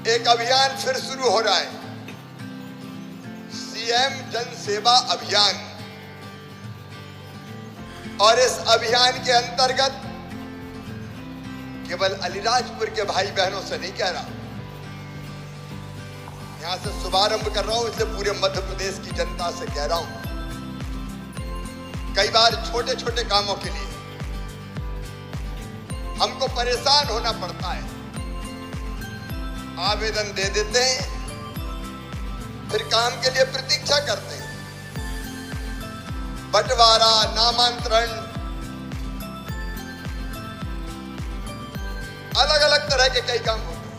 एक अभियान फिर शुरू हो रहा है, सीएम जन सेवा अभियान। और इस अभियान के अंतर्गत केवल अलीराजपुर के भाई बहनों से नहीं कह रहा, यहां से शुभारंभ कर रहा हूं, इससे पूरे मध्य प्रदेश की जनता से कह रहा हूं। कई बार छोटे छोटे कामों के लिए हमको परेशान होना पड़ता है, आवेदन दे देते हैं, फिर काम के लिए प्रतीक्षा करते हैं, बंटवारा, नामांतरण, अलग अलग तरह के कई काम होते हैं।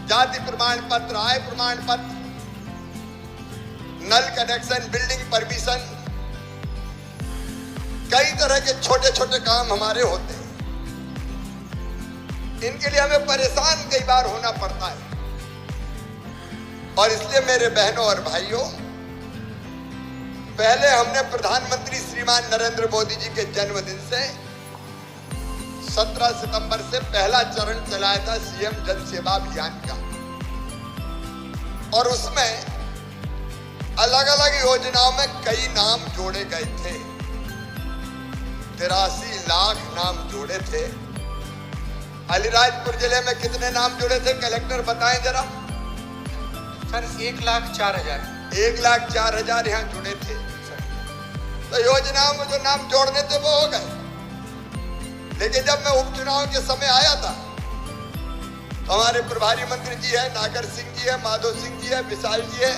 जाति प्रमाण पत्र, आय प्रमाण पत्र, नल कनेक्शन, बिल्डिंग परमिशन, कई तरह के छोटे छोटे काम हमारे होते हैं। इनके लिए हमें परेशान कई बार होना पड़ता है। और इसलिए मेरे बहनों और भाइयों, पहले हमने प्रधानमंत्री श्रीमान नरेंद्र मोदी जी के जन्मदिन से 17 सितंबर से पहला चरण चलाया था सीएम जन सेवा अभियान का। और उसमें अलग अलग योजनाओं में कई नाम जोड़े गए थे, 83 लाख नाम जोड़े थे। अलीराजपुर जिले में कितने नाम जुड़े थे, कलेक्टर बताएं जरा। सर 1,04,000। 1,04,000 यहाँ जुड़े थे। तो योजनाओं में जो नाम जोड़ने थे वो हो गए। लेकिन जब मैं उपचुनाव के समय आया था तो हमारे प्रभारी मंत्री जी है, नागर सिंह जी है, माधव सिंह जी है, विशाल जी है,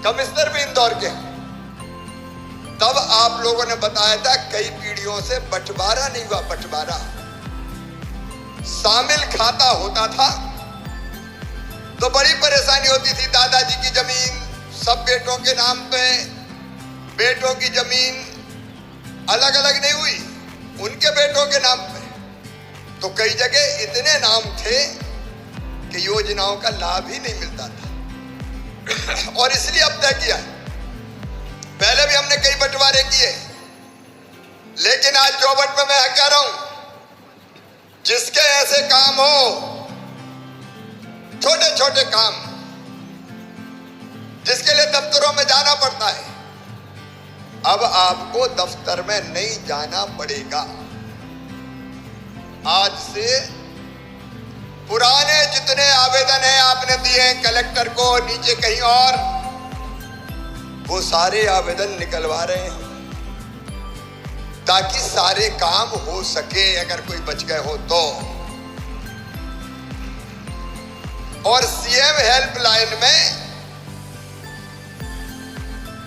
कमिश्नर भी इंदौर के हैं। तब आप लोगों ने बताया था कई पीढ़ियों से बंटवारा नहीं हुआ, बंटवारा शामिल खाता होता था तो बड़ी परेशानी होती थी। दादाजी की जमीन सब बेटों के नाम पे, बेटों की जमीन अलग अलग नहीं हुई, उनके बेटों के नाम पे। तो कई जगह इतने नाम थे कि योजनाओं का लाभ ही नहीं मिलता था। और इसलिए अब तय किया, पहले भी हमने कई बंटवारे किए, लेकिन आज चौबट में मैं कह रहा हूं, जिसके ऐसे काम हो, छोटे छोटे काम, जिसके लिए दफ्तरों में जाना पड़ता है, अब आपको दफ्तर में नहीं जाना पड़ेगा। आज से पुराने जितने आवेदन हैं आपने दिए हैं कलेक्टर को, नीचे कहीं और, वो सारे आवेदन निकलवा रहे हैं ताकि सारे काम हो सके, अगर कोई बच गए हो तो। और सीएम हेल्पलाइन में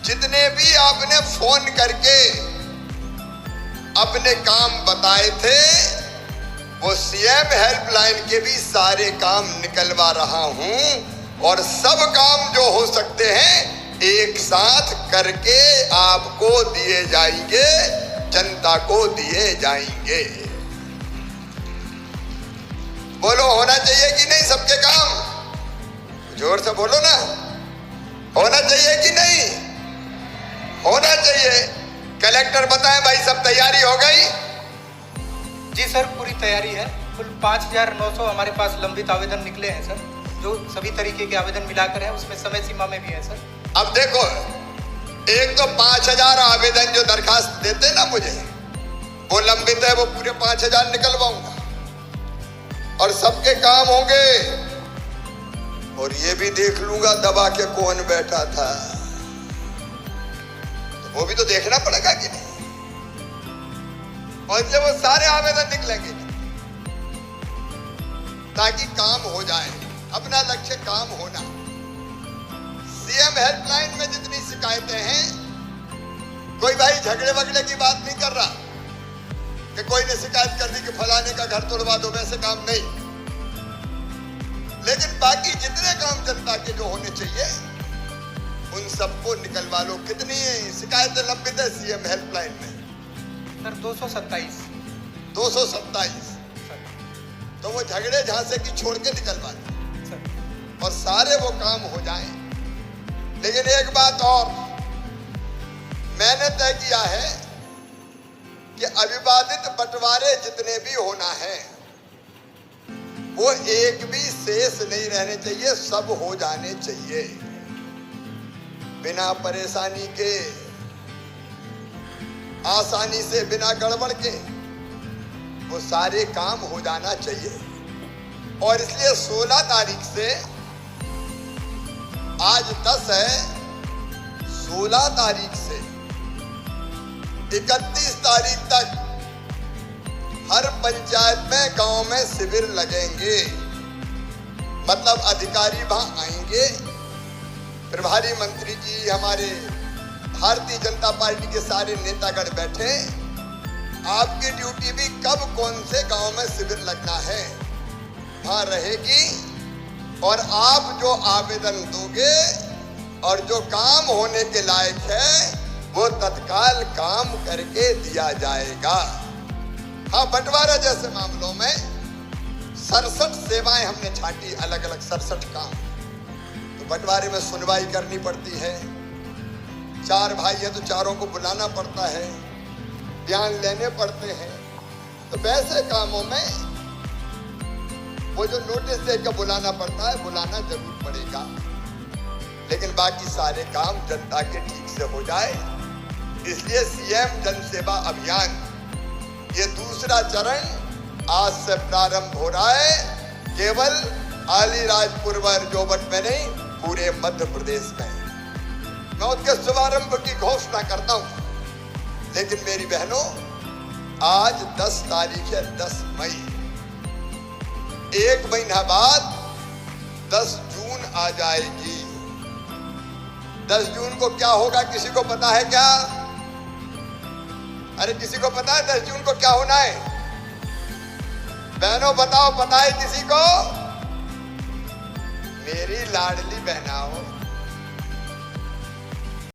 जितने भी आपने फोन करके अपने काम बताए थे, वो सीएम हेल्पलाइन के भी सारे काम निकलवा रहा हूं। और सब काम जो हो सकते हैं एक साथ करके आपको दिए जाएंगे, जनता को दिए जाएंगे। बोलो होना चाहिए कि नहीं सबके काम? जोर से बोलो ना, होना चाहिए कि नहीं? होना चाहिए। कलेक्टर बताएं भाई, सब तैयारी हो गई? जी सर, पूरी तैयारी है। कुल 5,900 हमारे पास लंबित आवेदन निकले हैं सर, जो सभी तरीके के आवेदन मिलाकर है, उसमें समय सीमा में भी है सर। अब देखो, एक तो 5,000 आवेदन जो दरखास्त देते ना मुझे, वो लंबित है, वो पूरे 5,000 निकलवाऊंगा और सबके काम होंगे। और ये भी देख लूंगा दबा के कौन बैठा था, तो वो भी तो देखना पड़ेगा कि नहीं। और इसलिए वो सारे आवेदन निकलेंगे ताकि काम हो जाए। अपना लक्ष्य काम होना। सीएम हेल्पलाइन में जितनी शिकायतें हैं, कोई भाई झगड़े वगड़े की बात नहीं कर रहा कि कोई ने शिकायत कर दी कि फलाने का घर तोड़वा दो, वैसे काम नहीं। लेकिन बाकी जितने काम जनता के जो होने चाहिए उन सबको निकलवा लो। कितनी शिकायतें लंबित है सीएम हेल्पलाइन में? सर 227। 227। तो वो झगड़े झांसे की छोड़ के निकलवा दो और सारे वो काम हो जाएं। लेकिन एक बात और मैंने तय किया है कि अविवादित बंटवारे जितने भी होना है वो वो एक भी शेष नहीं रहने चाहिए, सब हो जाने चाहिए। बिना परेशानी के, आसानी से, बिना गड़बड़ के वो सारे काम हो जाना चाहिए। और इसलिए 16 तारीख से, आज 10 है, 16 तारीख से 31 तारीख तक हर पंचायत में, गांव में शिविर लगेंगे। मतलब अधिकारी वहां आएंगे, प्रभारी मंत्री जी, हमारे भारतीय जनता पार्टी के सारे नेतागण बैठे, आपकी ड्यूटी भी कब कौन से गांव में शिविर लगना है वहां रहेगी। और आप जो आवेदन दोगे और जो काम होने के लायक है वो तत्काल काम करके दिया जाएगा। हाँ, बंटवारा जैसे मामलों में 67 सेवाएं हमने छांटी, अलग अलग 67 काम। तो बंटवारे में सुनवाई करनी पड़ती है, 4 भाई है तो चारों को बुलाना पड़ता है, बयान लेने पड़ते हैं। तो वैसे कामों में वो जो नोटिस देकर बुलाना पड़ता है, बुलाना जरूर पड़ेगा। लेकिन बाकी सारे काम जनता के ठीक से हो जाए, इसलिए सीएम जन सेवा अभियान ये दूसरा चरण आज से प्रारंभ हो रहा है। केवल अलीराजपुर व जोबट में नहीं, पूरे मध्य प्रदेश में। मैं उसके शुभारंभ की घोषणा करता हूं। लेकिन मेरी बहनों, आज 10 तारीख है, 10 मई। 1 महीना बाद 10 जून आ जाएगी। 10 जून को क्या होगा, किसी को पता है क्या? अरे किसी को पता है 10 जून को क्या होना है? बहनों बताओ, पता है किसी को? मेरी लाडली बहनाओं,